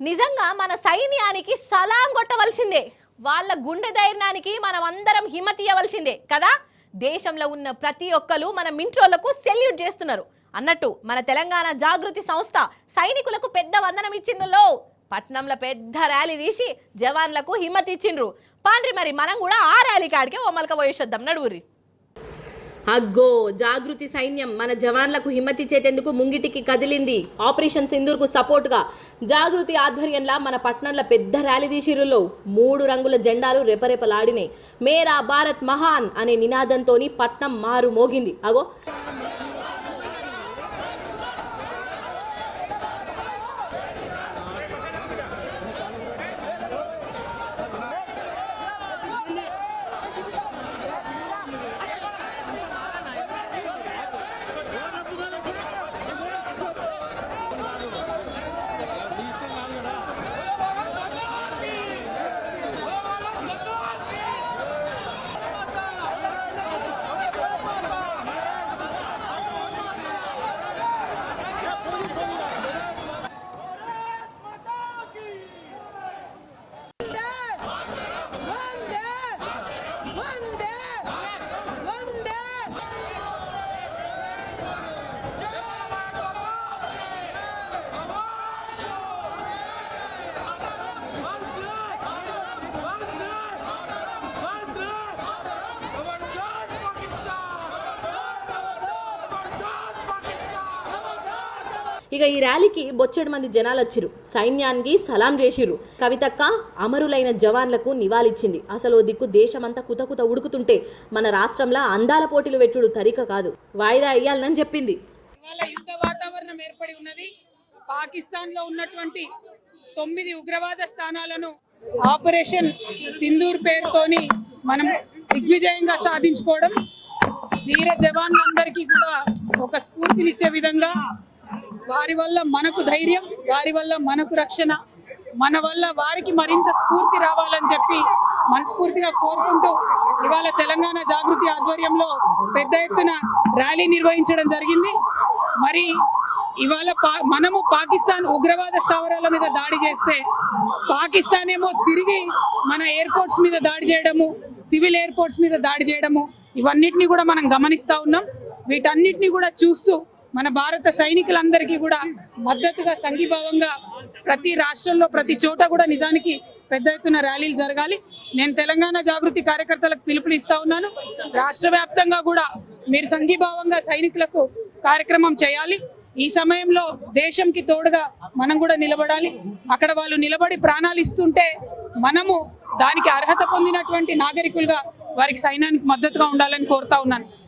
నిజంగా మన సైన్యానికి సలాం కొట్టవలసిందే. వాళ్ళ గుండె ధైర్యానికి మనం అందరం హిమ్మతి ఇవ్వవలసిందే కదా. దేశంలో ఉన్న ప్రతి ఒక్కరు మన మింట్రోలకు సెల్యూట్ చేస్తున్నారు అన్నట్టు మన తెలంగాణ జాగృతి సంస్థ సైనికులకు పెద్ద వందనం ఇచ్చిందో. పట్నంలో పెద్ద ర్యాలీ తీసి జవాన్లకు హిమ్మతి ఇచ్చిండ్రు. పాండ్రి మరి మనం కూడా ఆ ర్యాలీ కాడికే ఓమలక పోయేసొద్దాం నడువురి. అగ్గో జాగృతి సైన్యం మన జవాన్లకు హిమ్మతిచ్చేందుకు ముంగిటికి కదిలింది. ఆపరేషన్ సింధూర్కు సపోర్ట్గా జాగృతి ఆధ్వర్యంలో మన పట్నంలో పెద్ద ర్యాలీ తీసిరులో 3 రంగుల జెండాలు రెపరెపలాడినాయి. మేరా భారత్ మహాన్ అనే నినాదంతో పట్నం మారు మోగింది. అగో ఇక ఈ ర్యాలీకి బొచ్చెడు మంది జనాలు వచ్చిరు. సైన్యానికి సలాం చేసిరు. కవితక్క అమరులైన జవాన్లకు నివాళిచ్చింది. అసలు దిక్కు దేశమంతా కుతకుత ఉడుకుతుంటే మన రాష్ట్రంలో అందాల పోటీలు పెట్టుడు తరిక కాదు, వాయిదా అయ్యాలని చెప్పింది. ఇవాళ యుద్ధ వాతావరణం ఏర్పడి ఉన్నది. పాకిస్తాన్ లో ఉన్నటువంటి 9 ఉగ్రవాద స్థానాలను ఆపరేషన్ సింధూర్ పేరుతోని మనం దిగ్విజయంగా సాధించుకోవడం వీర జవాన్లందరికీ కూడా ఒక స్ఫూర్తినిచ్చే విధంగా, వారి వల్ల మనకు ధైర్యం, వారి వల్ల మనకు రక్షణ, మన వల్ల వారికి మరింత స్ఫూర్తి రావాలని చెప్పి మనస్ఫూర్తిగా కోరుకుంటూ ఇవాళ తెలంగాణ జాగృతి ఆధ్వర్యంలో పెద్ద ఎత్తున ర్యాలీ నిర్వహించడం జరిగింది. మరి ఇవాళ మనము పాకిస్తాన్ ఉగ్రవాద స్థావరాల మీద దాడి చేస్తే పాకిస్తాన్ ఏమో తిరిగి మన ఎయిర్పోర్ట్స్ మీద దాడి చేయడము, సివిల్ ఎయిర్పోర్ట్స్ మీద దాడి చేయడము, ఇవన్నిటిని కూడా మనం గమనిస్తా ఉన్నాం. వీటన్నిటిని కూడా చూస్తూ మన భారత సైనికులందరికీ కూడా మద్దతుగా సంఘీభావంగా ప్రతి రాష్ట్రంలో ప్రతి చోట కూడా నిజానికి పెద్ద ఎత్తున ర్యాలీలు జరగాలి. నేను తెలంగాణ జాగృతి కార్యకర్తలకు పిలుపులు ఇస్తా ఉన్నాను. రాష్ట్ర వ్యాప్తంగా కూడా మీరు సంఘీభావంగా సైనికులకు కార్యక్రమం చేయాలి. ఈ సమయంలో దేశంకి తోడుగా మనం కూడా నిలబడాలి. అక్కడ వాళ్ళు నిలబడి ప్రాణాలు ఇస్తుంటే మనము దానికి అర్హత పొందినటువంటి నాగరికులుగా వారికి సైన్యానికి మద్దతుగా ఉండాలని కోరుతా ఉన్నాను.